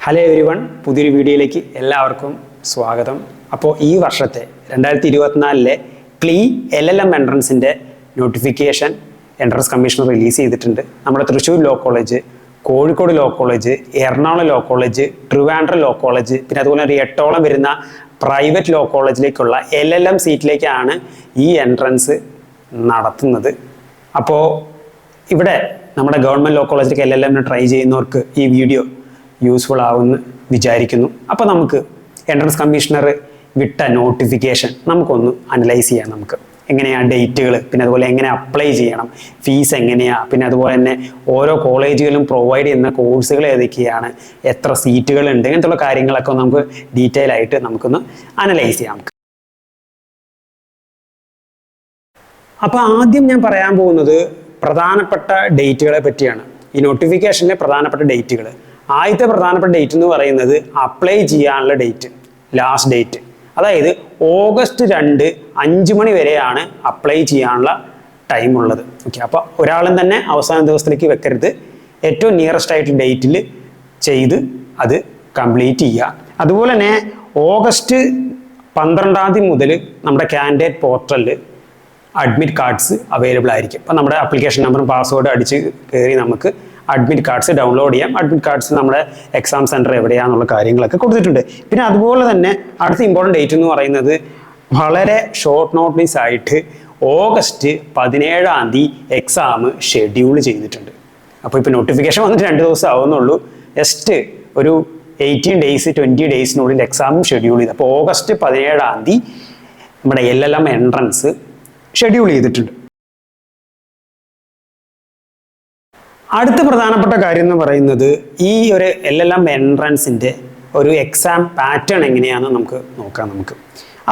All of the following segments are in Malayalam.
ഹലോ എവരി വൺ, പുതിയൊരു വീഡിയോയിലേക്ക് എല്ലാവർക്കും സ്വാഗതം. അപ്പോൾ ഈ വർഷത്തെ 2024 ക്ലീ LLM എൻട്രൻസിൻ്റെ നോട്ടിഫിക്കേഷൻ എൻട്രൻസ് കമ്മീഷണർ റിലീസ് ചെയ്തിട്ടുണ്ട്. നമ്മുടെ Thrissur law college, Kozhikode law college, Ernakulam law college, Trivandrum law college, പിന്നെ അതുപോലെ ഒരു 8ഓളം വരുന്ന പ്രൈവറ്റ് ലോ കോളേജിലേക്കുള്ള LLM സീറ്റിലേക്കാണ് ഈ എൻട്രൻസ് നടത്തുന്നത്. അപ്പോൾ ഇവിടെ നമ്മുടെ ഗവൺമെൻറ് ലോ കോളേജിലേക്ക് LLM ട്രൈ ചെയ്യുന്നവർക്ക് ഈ വീഡിയോ യൂസ്ഫുൾ ആവുമെന്ന് വിചാരിക്കുന്നു. അപ്പോൾ നമുക്ക് എൻട്രൻസ് കമ്മീഷണർ വിട്ട നോട്ടിഫിക്കേഷൻ നമുക്കൊന്ന് അനലൈസ് ചെയ്യാം. നമുക്ക് എങ്ങനെയാണ് ഡേറ്റുകൾ, പിന്നെ അതുപോലെ എങ്ങനെ അപ്ലൈ ചെയ്യണം, ഫീസ് എങ്ങനെയാണ്, പിന്നെ അതുപോലെ തന്നെ ഓരോ കോളേജുകളിലും പ്രൊവൈഡ് ചെയ്യുന്ന കോഴ്സുകൾ ഏതൊക്കെയാണ്, എത്ര സീറ്റുകളുണ്ട്, ഇങ്ങനത്തുള്ള കാര്യങ്ങളൊക്കെ നമുക്ക് ഡീറ്റെയിൽ ആയിട്ട് നമുക്കൊന്ന് അനലൈസ് ചെയ്യാം. അപ്പോൾ ആദ്യം ഞാൻ പറയാൻ പോകുന്നത് പ്രധാനപ്പെട്ട ഡേറ്റുകളെ പറ്റിയാണ്. ഈ നോട്ടിഫിക്കേഷനിലെ പ്രധാനപ്പെട്ട ഡേറ്റുകൾ. ആദ്യത്തെ പ്രധാനപ്പെട്ട ഡേറ്റ് എന്ന് പറയുന്നത് അപ്ലൈ ചെയ്യാനുള്ള ഡേറ്റ്, ലാസ്റ്റ് ഡേറ്റ്. അതായത് ഓഗസ്റ്റ് 2 5 മണി വരെയാണ് അപ്ലൈ ചെയ്യാനുള്ള ടൈം ഉള്ളത്. ഓക്കെ, അപ്പോൾ ഒരാളും തന്നെ അവസാന ദിവസത്തിലേക്ക് വെക്കരുത്. ഏറ്റവും നിയറസ്റ്റ് ആയിട്ട് ഡേറ്റിൽ ചെയ്ത് അത് കംപ്ലീറ്റ് ചെയ്യുക. അതുപോലെ തന്നെ ഓഗസ്റ്റ് 12 മുതൽ നമ്മുടെ കാൻഡിഡേറ്റ് പോർട്ടലിൽ അഡ്മിറ്റ് കാർഡ്സ് അവൈലബിൾ ആയിരിക്കും. അപ്പോൾ നമ്മുടെ ആപ്ലിക്കേഷൻ നമ്പറും പാസ്വേഡ് അടിച്ച് കയറി നമുക്ക് അഡ്മിറ്റ് കാർഡ്സ് ഡൗൺലോഡ് ചെയ്യാം. അഡ്മിറ്റ് കാർഡ്സ് നമ്മുടെ എക്സാം സെൻറ്റർ എവിടെയാണെന്നുള്ള കാര്യങ്ങളൊക്കെ കൊടുത്തിട്ടുണ്ട്. പിന്നെ അതുപോലെ തന്നെ അടുത്ത ഇമ്പോർട്ടൻ്റ് ഡേറ്റ് എന്ന് പറയുന്നത് വളരെ ഷോർട്ട് നോട്ടീസ് ആയിട്ട് ഓഗസ്റ്റ് 17 എക്സാം ഷെഡ്യൂൾ ചെയ്തിട്ടുണ്ട്. അപ്പോൾ ഇപ്പോൾ നോട്ടിഫിക്കേഷൻ വന്നിട്ട് 2 ദിവസം ആവുന്നുള്ളൂ. ജസ്റ്റ് ഒരു 18 days 20 daysനുള്ളിൽ എക്സാമും ഷെഡ്യൂൾ ചെയ്തു. അപ്പോൾ ഓഗസ്റ്റ് 17 നമ്മുടെ LLM എൻട്രൻസ് ഷെഡ്യൂൾ ചെയ്തിട്ടുണ്ട്. അടുത്ത പ്രധാനപ്പെട്ട കാര്യം എന്ന് പറയുന്നത് ഈ ഒരു LLM എൻട്രൻസിൻ്റെ ഒരു എക്സാം പാറ്റേൺ എങ്ങനെയാണെന്ന് നമുക്ക് നോക്കാം.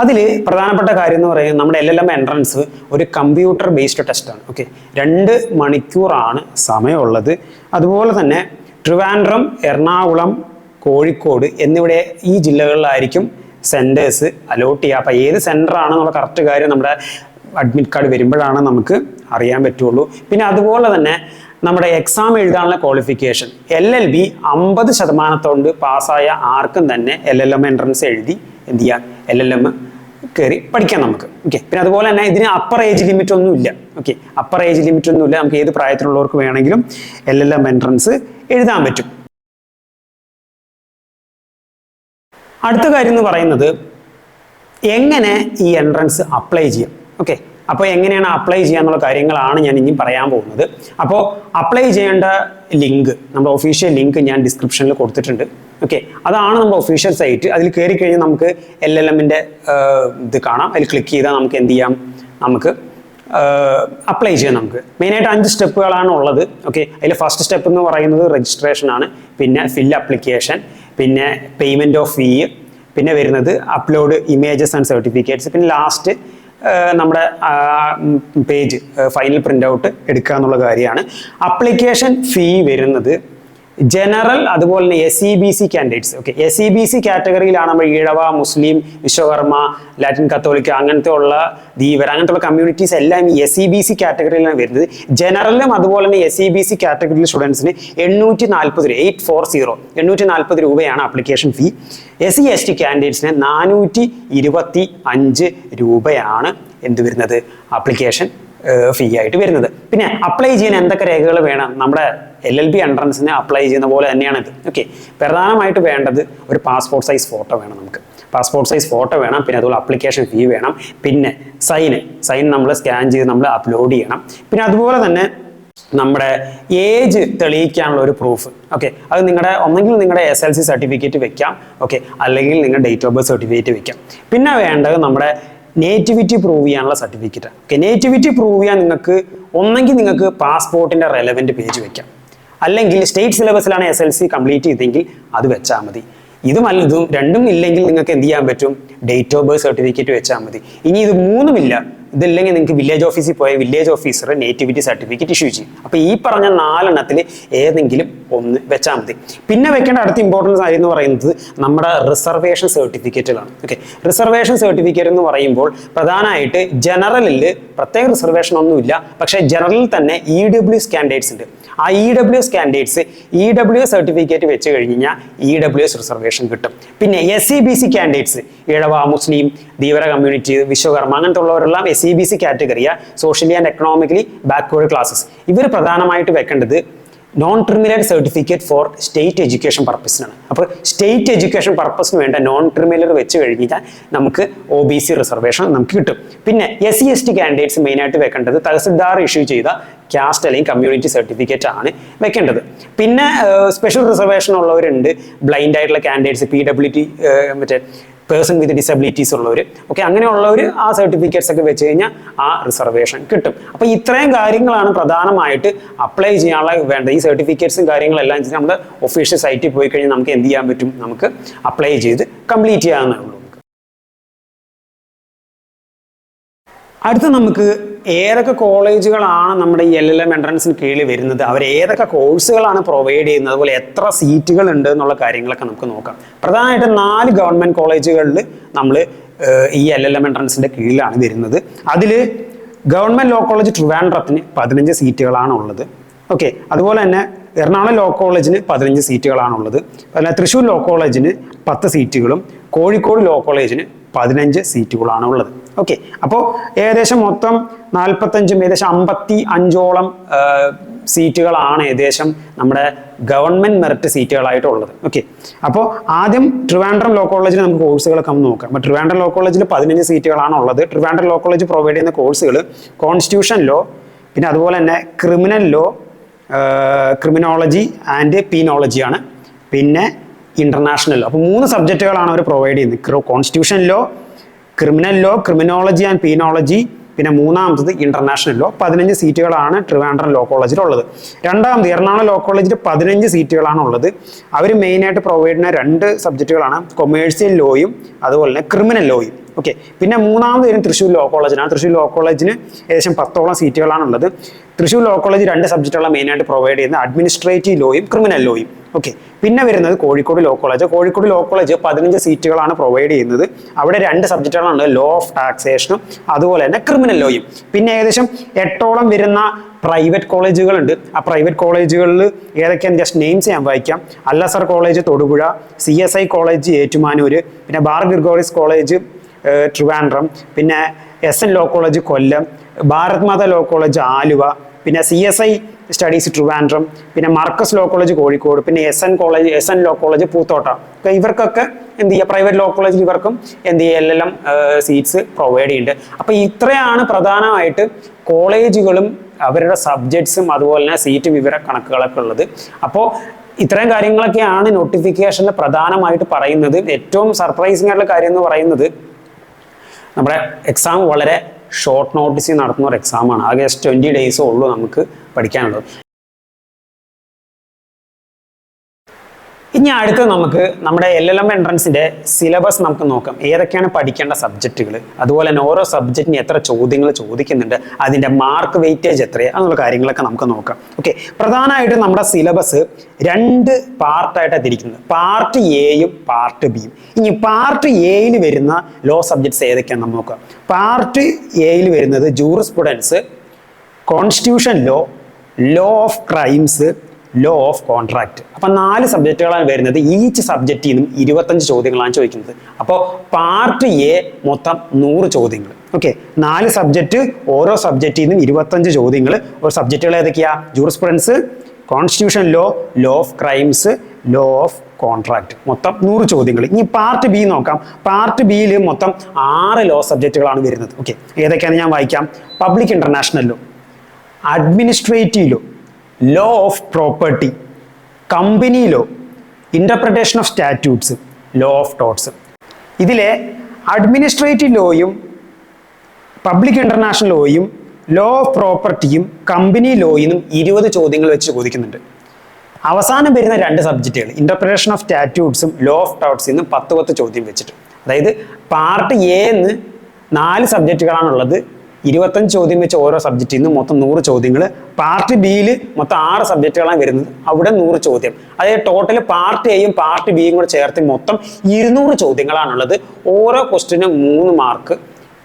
അതിൽ പ്രധാനപ്പെട്ട കാര്യം എന്ന് പറയുന്നത് നമ്മുടെ LLM എൻട്രൻസ് ഒരു കമ്പ്യൂട്ടർ ബേസ്ഡ് ടെസ്റ്റാണ്. ഓക്കെ, 2 മണിക്കൂറാണ് സമയമുള്ളത്. അതുപോലെ തന്നെ ട്രിവാൻഡ്രം, എറണാകുളം, കോഴിക്കോട് എന്നിവിടെ ഈ ജില്ലകളിലായിരിക്കും സെൻറ്റേഴ്സ് അലോട്ട് ചെയ്യുക. അപ്പോൾ ഏത് സെൻറ്റർ ആണെന്നുള്ള കറക്റ്റ് കാര്യം നമ്മുടെ അഡ്മിറ്റ് കാർഡ് വരുമ്പോഴാണ് നമുക്ക് അറിയാൻ പറ്റുള്ളൂ. പിന്നെ അതുപോലെ തന്നെ നമ്മുടെ എക്സാം എഴുതാനുള്ള ക്വാളിഫിക്കേഷൻ LLB 50% പാസ്സായ ആർക്കും തന്നെ LLM എൻട്രൻസ് എഴുതി എന്ത് ചെയ്യാം, LLM കയറി പഠിക്കാം നമുക്ക്. ഓക്കെ, പിന്നെ അതുപോലെ തന്നെ ഇതിന് അപ്പർ ഏജ് ലിമിറ്റ് ഒന്നുമില്ല. ഓക്കെ, അപ്പർ ഏജ് ലിമിറ്റ് ഒന്നുമില്ല. നമുക്ക് ഏത് പ്രായത്തിലുള്ളവർക്ക് വേണമെങ്കിലും LLM എൻട്രൻസ് എഴുതാൻ പറ്റും. അടുത്ത കാര്യം എന്ന് പറയുന്നത് എങ്ങനെ ഈ എൻട്രൻസ് അപ്ലൈ ചെയ്യാം. ഓക്കെ, അപ്പോൾ എങ്ങനെയാണ് അപ്ലൈ ചെയ്യാന്നുള്ള കാര്യങ്ങളാണ് ഞാൻ ഇനി പറയാൻ പോകുന്നത്. അപ്പോൾ അപ്ലൈ ചെയ്യേണ്ട ലിങ്ക്, നമ്മുടെ ഒഫീഷ്യൽ ലിങ്ക് ഞാൻ ഡിസ്ക്രിപ്ഷനിൽ കൊടുത്തിട്ടുണ്ട്. ഓക്കെ, അതാണ് നമ്മുടെ ഒഫീഷ്യൽ സൈറ്റ്. അതിൽ കയറി കഴിഞ്ഞാൽ നമുക്ക് LLMൻ്റെ ഇത് കാണാം. അതിൽ ക്ലിക്ക് ചെയ്താൽ നമുക്ക് എന്ത് ചെയ്യാം, നമുക്ക് അപ്ലൈ ചെയ്യാം. നമുക്ക് മെയിനായിട്ട് 5 സ്റ്റെപ്പുകളാണ് ഉള്ളത്. ഓക്കെ, അതിൽ ഫസ്റ്റ് സ്റ്റെപ്പ് എന്ന് പറയുന്നത് രജിസ്ട്രേഷൻ ആണ്. പിന്നെ ഫിൽ അപ്ലിക്കേഷൻ, പിന്നെ പേയ്മെൻറ്റ് ഓഫ് ഫീ, പിന്നെ വരുന്നത് അപ്ലോഡ് ഇമേജസ് ആൻഡ് സർട്ടിഫിക്കറ്റ്സ്, പിന്നെ ലാസ്റ്റ് നമ്മുടെ പേജ് ഫൈനൽ പ്രിൻ്റ് ഔട്ട് എടുക്കുക എന്നുള്ള കാര്യമാണ്. അപ്ലിക്കേഷൻ ഫീ വരുന്നത് ജനറൽ അതുപോലെ തന്നെ SEBC കാൻഡിഡേറ്റ്സ്. ഓക്കെ, SEBC കാറ്റഗറിയിലാണ് നമ്മൾ ഈഴവ, മുസ്ലിം, വിശ്വകർമ്മ, ലാറ്റിൻ കത്തോലിക്ക, അങ്ങനത്തെ ഉള്ള ധീവര, അങ്ങനത്തെ ഉള്ള കമ്മ്യൂണിറ്റീസ് എല്ലാം ഈ SEBC കാറ്റഗറിയിലാണ് വരുന്നത്. ജനറലും അതുപോലെ തന്നെ SEBC കാറ്റഗറിയിലെ സ്റ്റുഡൻസിന് 840 രൂപയാണ് ആപ്ലിക്കേഷൻ ഫീ. SC ST കാൻഡിഡേറ്റ്സിന് 425 രൂപയാണ് എന്ത് വരുന്നത്, ആപ്ലിക്കേഷൻ ഫീ ആയിട്ട് വരുന്നത്. പിന്നെ അപ്ലൈ ചെയ്യാൻ എന്തൊക്കെ രേഖകൾ വേണം, നമ്മുടെ LLB എൻട്രൻസിന് അപ്ലൈ ചെയ്യുന്ന പോലെ തന്നെയാണിത്. ഓക്കെ, പ്രധാനമായിട്ട് വേണ്ടത് ഒരു പാസ്പോർട്ട് സൈസ് ഫോട്ടോ വേണം. നമുക്ക് പാസ്പോർട്ട് സൈസ് ഫോട്ടോ വേണം. പിന്നെ അതുപോലെ അപ്ലിക്കേഷൻ ഫീ വേണം. പിന്നെ സൈൻ നമ്മൾ സ്കാൻ ചെയ്ത് നമ്മൾ അപ്ലോഡ് ചെയ്യണം. പിന്നെ അതുപോലെ തന്നെ നമ്മുടെ ഏജ് തെളിയിക്കാനുള്ള ഒരു പ്രൂഫ്. ഓക്കെ, അത് ഒന്നെങ്കിൽ നിങ്ങളുടെ SLC സർട്ടിഫിക്കറ്റ് വെക്കാം. ഓക്കെ, അല്ലെങ്കിൽ നിങ്ങളുടെ ഡേറ്റ് ഓഫ് ബർത്ത് സർട്ടിഫിക്കറ്റ് വെക്കാം. പിന്നെ വേണ്ടത് നമ്മുടെ നേറ്റിവിറ്റി പ്രൂവ് ചെയ്യാനുള്ള സർട്ടിഫിക്കറ്റ്. ഓക്കെ, നേറ്റിവിറ്റി പ്രൂവ് ചെയ്യാൻ ഒന്നെങ്കിൽ നിങ്ങൾക്ക് പാസ്പോർട്ടിൻ്റെ റെലവൻറ്റ് പേജ് വെക്കാം, അല്ലെങ്കിൽ സ്റ്റേറ്റ് സിലബസിലാണ് SLC കംപ്ലീറ്റ് ചെയ്തെങ്കിൽ അത് വെച്ചാൽ മതി. ഇതും രണ്ടും ഇല്ലെങ്കിൽ നിങ്ങൾക്ക് എന്ത് ചെയ്യാൻ പറ്റും, ഡേറ്റ് ഓഫ് ബർത്ത് സർട്ടിഫിക്കറ്റ് വെച്ചാൽ മതി. ഇനി ഇത് 3ഉമില്ല, ഇതില്ലെങ്കിൽ നിങ്ങൾക്ക് വില്ലേജ് ഓഫീസിൽ പോയ village officer nativity certificate issue ചെയ്യും. അപ്പോൾ ഈ പറഞ്ഞ 4 ഏതെങ്കിലും ഒന്ന് വെച്ചാൽ മതി. പിന്നെ വെക്കേണ്ട അടുത്ത ഇമ്പോർട്ടൻസ് കാര്യം എന്ന് പറയുന്നത് നമ്മുടെ റിസർവേഷൻ സർട്ടിഫിക്കറ്റുകളാണ്. ഓക്കെ, റിസർവേഷൻ സർട്ടിഫിക്കറ്റ് എന്ന് പറയുമ്പോൾ പ്രധാനമായിട്ട് ജനറലിൽ പ്രത്യേക റിസർവേഷൻ ഒന്നുമില്ല. പക്ഷേ ജനറലിൽ തന്നെ EWS കാൻഡിഡേറ്റ്സ് ഉണ്ട്. ആ EWS കാൻഡിഡേറ്റ്സ് EWS സർട്ടിഫിക്കറ്റ് വെച്ച് കഴിഞ്ഞ് കഴിഞ്ഞാൽ EWS റിസർവേഷൻ കിട്ടും. പിന്നെ SEBC കാൻഡിഡേറ്റ്സ് ഇഴവ, മുസ്ലിം, ധീവര കമ്മ്യൂണിറ്റി, വിശ്വകർമ്മ അങ്ങനത്തെ ഉള്ളവരെല്ലാം SEBC കാറ്റഗറിയ, socially and economically backward classes. ഇവർ പ്രധാനമായിട്ട് വെക്കേണ്ടത് non criminal certificate for state education പർപ്പസിനാണ്. അപ്പോൾ സ്റ്റേറ്റ് എഡ്യൂക്കേഷൻ പർപ്പസിന് വേണ്ട നോൺ ക്രിമിനൽ വെച്ച് കഴിഞ്ഞാൽ നമുക്ക് OBC റിസർവേഷൻ നമുക്ക് കിട്ടും. പിന്നെ SC/ST കാൻഡിഡേറ്റ്സ് മെയിനായിട്ട് വെക്കേണ്ടത് തഹസിൽദാർ ഇഷ്യൂ ചെയ്ത കാസ്റ്റ് അല്ലെങ്കിൽ കമ്മ്യൂണിറ്റി സർട്ടിഫിക്കറ്റ് ആണ് വെക്കേണ്ടത്. പിന്നെ സ്പെഷ്യൽ റിസർവേഷൻ ഉള്ളവരുണ്ട്, ബ്ലൈൻഡ് ആയിട്ടുള്ള കാൻഡിഡേറ്റ്സ്, PWD മറ്റേ പേഴ്സൺ വിത്ത് ഡിസബിലിറ്റീസ് ഉള്ളവർ, ഓക്കെ, അങ്ങനെയുള്ളവർ ആ സർട്ടിഫിക്കറ്റ്സ് ഒക്കെ വെച്ച് കഴിഞ്ഞാൽ ആ റിസർവേഷൻ കിട്ടും. അപ്പോൾ ഇത്രയും കാര്യങ്ങളാണ് പ്രധാനമായിട്ട് അപ്ലൈ ചെയ്യാനുള്ള വേണ്ട. ഈ സർട്ടിഫിക്കറ്റ്സും കാര്യങ്ങളെല്ലാം നമ്മുടെ ഒഫീഷ്യൽ സൈറ്റിൽ പോയി കഴിഞ്ഞാൽ നമുക്ക് എന്ത് ചെയ്യാൻ പറ്റും, നമുക്ക് അപ്ലൈ ചെയ്ത് കംപ്ലീറ്റ് ചെയ്യാവുന്നേ ഉള്ളൂ. അടുത്ത നമുക്ക് ഏതൊക്കെ കോളേജുകളാണ് നമ്മുടെ ഈ LLM എൻട്രൻസിന് കീഴിൽ വരുന്നത്, അവർ ഏതൊക്കെ കോഴ്സുകളാണ് പ്രൊവൈഡ് ചെയ്യുന്നത്, അതുപോലെ എത്ര സീറ്റുകൾ ഉണ്ട് എന്നുള്ള കാര്യങ്ങളൊക്കെ നമുക്ക് നോക്കാം. പ്രധാനമായിട്ടും 4 ഗവൺമെൻറ് കോളേജുകളിൽ നമ്മൾ ഈ LLM എൻട്രൻസിൻ്റെ കീഴിലാണ് വരുന്നത്. അതിൽ ഗവൺമെൻറ് ലോ കോളേജ് ട്രിവാൻഡ്രത്തിന് 15 സീറ്റുകളാണ് ഉള്ളത്. ഓക്കെ, അതുപോലെ തന്നെ എറണാകുളം ലോ കോളേജിന് 15 സീറ്റുകളാണുള്ളത്. അതുപോലെ തൃശ്ശൂർ ലോ കോളേജിന് 10 സീറ്റുകളും കോഴിക്കോട് ലോ കോളേജിന് 15 സീറ്റുകളാണ് ഉള്ളത്. ഓക്കെ, അപ്പോൾ ഏകദേശം മൊത്തം 45 ഏകദേശം 55ഓളം സീറ്റുകളാണ് ഏകദേശം നമ്മുടെ ഗവൺമെൻറ് മെറിറ്റ് സീറ്റുകളായിട്ടുള്ളത്. ഓക്കെ, അപ്പോൾ ആദ്യം ട്രിവാൻഡ്രം ലോ കോളേജിൽ നമുക്ക് കോഴ്സുകളൊക്കെ നമുക്ക് നോക്കാം. അപ്പോൾ ട്രിവാൻഡ്രം ലോ കോളേജിൽ 15 സീറ്റുകളാണ് ഉള്ളത്. ട്രിവാൻഡ്രം ലോ കോളേജ് പ്രൊവൈഡ് ചെയ്യുന്ന കോഴ്സുകൾ കോൺസ്റ്റിറ്റ്യൂഷൻ ലോ, പിന്നെ അതുപോലെ തന്നെ ക്രിമിനൽ ലോ, ക്രിമിനോളജി ആൻഡ് പീനോളജിയാണ്, പിന്നെ ഇന്റർനാഷണൽ ലോ. അപ്പോൾ 3 സബ്ജക്റ്റുകളാണ് അവർ പ്രൊവൈഡ് ചെയ്യുന്നത്. Constitution law, criminal law, criminology and penology, പിന്നെ മൂന്നാമത്തത് ഇന്റർനാഷണൽ ലോ. 15 സീറ്റുകളാണ് ട്രിവാൻഡ്രം ലോ കോളേജിലുള്ളത്. രണ്ടാമത് എറണാകുളം ലോ കോളേജിൽ 15 സീറ്റുകളാണ് ഉള്ളത്. അവർ മെയിനായിട്ട് പ്രൊവൈഡ് ചെയ്യുന്ന 2 സബ്ജക്റ്റുകളാണ് കൊമേഴ്സ്യൽ ലോയും അതുപോലെ തന്നെ ക്രിമിനൽ ലോയും. ഓക്കെ, പിന്നെ മൂന്നാമത് വരും തൃശ്ശൂർ ലോ കോളേജിനാണ്. തൃശ്ശൂർ ലോ കോളേജിന് ഏകദേശം 10ഓളം സീറ്റുകളാണുള്ളത്. തൃശ്ശൂർ ലോ കോളേജ് 2 സബ്ജക്റ്റുകളാണ് മെയിനായിട്ട് പ്രൊവൈഡ് ചെയ്യുന്നത്, അഡ്മിനിസ്ട്രേറ്റീവ് ലോയും ക്രിമിനൽ ലോയും. ഓക്കെ, പിന്നെ വരുന്നത് Kozhikode law college. Kozhikode law college 15 സീറ്റുകളാണ് പ്രൊവൈഡ് ചെയ്യുന്നത്. അവിടെ 2 സബ്ജക്റ്റുകളാണ്, ലോ ഓഫ് ടാക്സേഷനും അതുപോലെ തന്നെ ക്രിമിനൽ ലോയും. പിന്നെ ഏകദേശം 8ഓളം വരുന്ന പ്രൈവറ്റ് കോളേജുകളുണ്ട്. ആ പ്രൈവറ്റ് കോളേജുകളിൽ ഏതൊക്കെയാണ് ജസ്റ്റ് നെയിംസ് ഞാൻ വായിക്കാം. Al Azhar college Thodupuzha, CSI college Ettumanoor, പിന്നെ ബാർ ഗിർഗോറിസ് കോളേജ് ട്രിവാൻഡ്രം, പിന്നെ SN law college Kollam, Bharat Mata law college Aluva, പിന്നെ CSI സ്റ്റഡീസ് ട്രിവാൻഡ്രം, പിന്നെ മർക്കസ് ലോ കോളേജ് കോഴിക്കോട്, പിന്നെ SN ലോ കോളേജ് പൂത്തോട്ട. ഇവർക്കൊക്കെ എന്ത് ചെയ്യുക, പ്രൈവറ്റ് ലോ കോളേജിൽ ഇവർക്കും എന്ത് ചെയ്യുക, LLM സീറ്റ്സ് പ്രൊവൈഡ് ചെയ്യുന്നുണ്ട്. അപ്പോൾ ഇത്രയാണ് പ്രധാനമായിട്ട് കോളേജുകളും അവരുടെ സബ്ജക്ട്സും അതുപോലെ തന്നെ സീറ്റ് വിവര കണക്കുകളൊക്കെ ഉള്ളത്. അപ്പോൾ ഇത്രയും കാര്യങ്ങളൊക്കെയാണ് നോട്ടിഫിക്കേഷനിൽ പ്രധാനമായിട്ട് പറയുന്നത്. ഏറ്റവും സർപ്രൈസിംഗ് ആയിട്ടുള്ള കാര്യം എന്ന് പറയുന്നത് നമ്മുടെ എക്സാം വളരെ ഷോർട്ട് നോട്ടീസിൽ നടത്തുന്ന ഒരു എക്സാമാണ്. ആകെ 20 ഡേയ്സേ ഉള്ളൂ നമുക്ക് പഠിക്കാനുള്ളത്. ഇനി അടുത്ത് നമുക്ക് നമ്മുടെ LLM എൻട്രൻസിന്റെ സിലബസ് നമുക്ക് നോക്കാം. ഏതൊക്കെയാണ് പഠിക്കേണ്ട സബ്ജക്റ്റുകൾ, അതുപോലെ തന്നെ ഓരോ സബ്ജക്റ്റിന് എത്ര ചോദ്യങ്ങൾ ചോദിക്കുന്നുണ്ട്, അതിന്റെ മാർക്ക് വെയിറ്റേജ് എത്രയാണ്, അങ്ങനെയുള്ള കാര്യങ്ങളൊക്കെ നമുക്ക് നോക്കാം. ഓക്കെ, പ്രധാനമായിട്ടും നമ്മുടെ സിലബസ് 2 പാർട്ടായിട്ടാണ് തിരിക്കുന്നത്, പാർട്ട് എയും പാർട്ട് ബിയും. ഇനി പാർട്ട് എയിൽ വരുന്ന ലോ സബ്ജക്ട്സ് ഏതൊക്കെയാണ് നമുക്ക് നോക്കാം. പാർട്ട് എയിൽ വരുന്നത് jurisprudence, constitution law, law of crimes, law of contract. അപ്പം 4 സബ്ജക്റ്റുകളാണ് വരുന്നത്. ഈച്ച് സബ്ജക്റ്റിൽ നിന്നും 25 ചോദ്യങ്ങളാണ് ചോദിക്കുന്നത്. അപ്പോൾ പാർട്ട് എ മൊത്തം 100 ചോദ്യങ്ങൾ. ഓക്കെ, 4 സബ്ജക്റ്റ്, ഓരോ സബ്ജക്റ്റിൽ നിന്നും 25 ചോദ്യങ്ങൾ. ഓരോ സബ്ജക്റ്റുകൾ ഏതൊക്കെയാ, jurisprudence, constitution law, law of crimes, law of contract, മൊത്തം 100 ചോദ്യങ്ങൾ. ഇനി പാർട്ട് ബി നോക്കാം. പാർട്ട് ബിയിൽ മൊത്തം 6 ലോ സബ്ജക്റ്റുകളാണ് വരുന്നത്. ഓക്കെ, ഏതൊക്കെയാണെന്ന് ഞാൻ വായിക്കാം. Public international law, administrative law, law of property, company law, interpretation of statutes, law of torts. ഇതിലെ അഡ്മിനിസ്ട്രേറ്റീവ് ലോയും പബ്ലിക് ഇന്റർനാഷണൽ ലോയും ലോ ഓഫ് പ്രോപ്പർട്ടിയും കമ്പനി ലോയിനും 20 ചോദ്യങ്ങൾ വെച്ച് ചോദിക്കുന്നുണ്ട്. അവസാനം വരുന്ന 2 സബ്ജക്റ്റുകൾ ഇന്റർപ്രിട്ടേഷൻ ഓഫ് സ്റ്റാറ്റ്യൂട്ട്സും ലോ ഓഫ് ടോട്ട്സിനും 10 ചോദ്യം വെച്ചിട്ട്. അതായത് പാർട്ട് എന്ന് 4 സബ്ജക്റ്റുകളാണുള്ളത്, 25 ചോദ്യം വെച്ച് ഓരോ സബ്ജക്റ്റിൽ നിന്ന് മൊത്തം 100 ചോദ്യങ്ങൾ. പാർട്ട് ബിയിൽ മൊത്തം 6 സബ്ജക്റ്റുകളാണ് വരുന്നത്, അവിടെ 100 ചോദ്യം. അതായത് ടോട്ടൽ പാർട്ട് എയും പാർട്ട് ബിയും കൂടെ ചേർത്ത് മൊത്തം 200 ചോദ്യങ്ങളാണുള്ളത്. ഓരോ ക്വസ്റ്റിനും 3 മാർക്ക്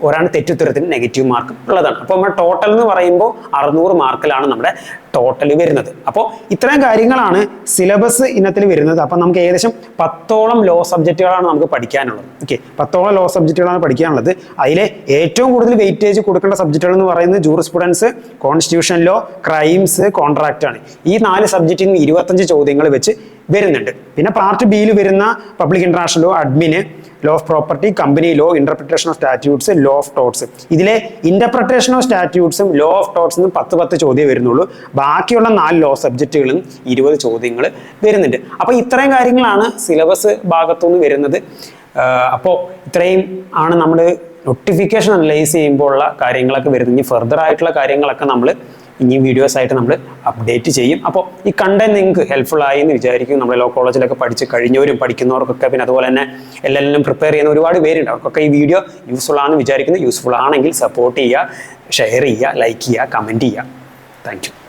ഒരാണ് തെറ്റുത്തരത്തിന് നെഗറ്റീവ് മാർക്ക് ഉള്ളതാണ്. അപ്പോൾ നമ്മൾ ടോട്ടൽ എന്ന് പറയുമ്പോൾ 600 മാർക്കിലാണ് നമ്മുടെ ടോട്ടൽ വരുന്നത്. അപ്പോൾ ഇത്രയും കാര്യങ്ങളാണ് സിലബസ് ഇനത്തിൽ വരുന്നത്. അപ്പം നമുക്ക് ഏകദേശം 10ഓളം ലോ സബ്ജക്റ്റുകളാണ് നമുക്ക് പഠിക്കാനുള്ളത്. ഓക്കെ, 10ഓളം ലോ സബ്ജക്റ്റുകളാണ് പഠിക്കാനുള്ളത്. അതിലെ ഏറ്റവും കൂടുതൽ വെയിറ്റേജ് കൊടുക്കേണ്ട സബ്ജക്റ്റുകൾ എന്ന് പറയുന്നത് jurisprudence, constitution law, crimes, contract ആണ്. ഈ 4 സബ്ജക്റ്റിൽ നിന്ന് 25 ചോദ്യങ്ങൾ വെച്ച് വരുന്നുണ്ട്. പിന്നെ പാർട്ട് ബിയിൽ വരുന്ന public international law, അഡ്മിന്, law of property, company law, interpretation of statutes, law of torts. ഇതിലെ ഇന്റർപ്രിട്ടേഷൻ ഓഫ് സ്റ്റാറ്റ്യൂട്ട്സും ലോ ഓഫ് ടോട്ട്സും 10 ചോദ്യം വരുന്നുള്ളൂ. ബാക്കിയുള്ള 4 ലോ സബ്ജക്റ്റുകളും 20 ചോദ്യങ്ങൾ വരുന്നുണ്ട്. അപ്പോൾ ഇത്രയും കാര്യങ്ങളാണ് സിലബസ് ഭാഗത്തുനിന്ന് വരുന്നത്. അപ്പോൾ ഇത്രയും ആണ് നമ്മൾ നോട്ടിഫിക്കേഷൻ അനലൈസ് ചെയ്യുമ്പോൾ ഉള്ള കാര്യങ്ങളൊക്കെ വരുന്നത്. ഇനി ഫർദർ ആയിട്ടുള്ള കാര്യങ്ങളൊക്കെ നമ്മൾ ഇനി വീഡിയോസ് ആയിട്ട് നമ്മൾ അപ്ഡേറ്റ് ചെയ്യും. അപ്പോൾ ഈ കണ്ടന്റ് നിങ്ങൾക്ക് ഹെൽപ്ഫുൾ ആയി എന്ന് വിചാരിക്കും. നമ്മൾ ലോ കോളേജിലൊക്കെ പഠിച്ച് കഴിഞ്ഞവരും പഠിക്കുന്നവർക്കൊക്കെ, പിന്നെ അതുപോലെ തന്നെ എല്ലാം പ്രിപ്പയർ ചെയ്യുന്ന ഒരുപാട് പേരുണ്ട്. അവർക്കൊക്കെ ഈ വീഡിയോ യൂസ്ഫുൾ ആണെന്ന് വിചാരിക്കുന്നു. യൂസ്ഫുൾ ആണെങ്കിൽ സപ്പോർട്ട് ചെയ്യുക, ഷെയർ ചെയ്യുക, ലൈക്ക് ചെയ്യുക, കമൻറ്റ് ചെയ്യുക. Thank you.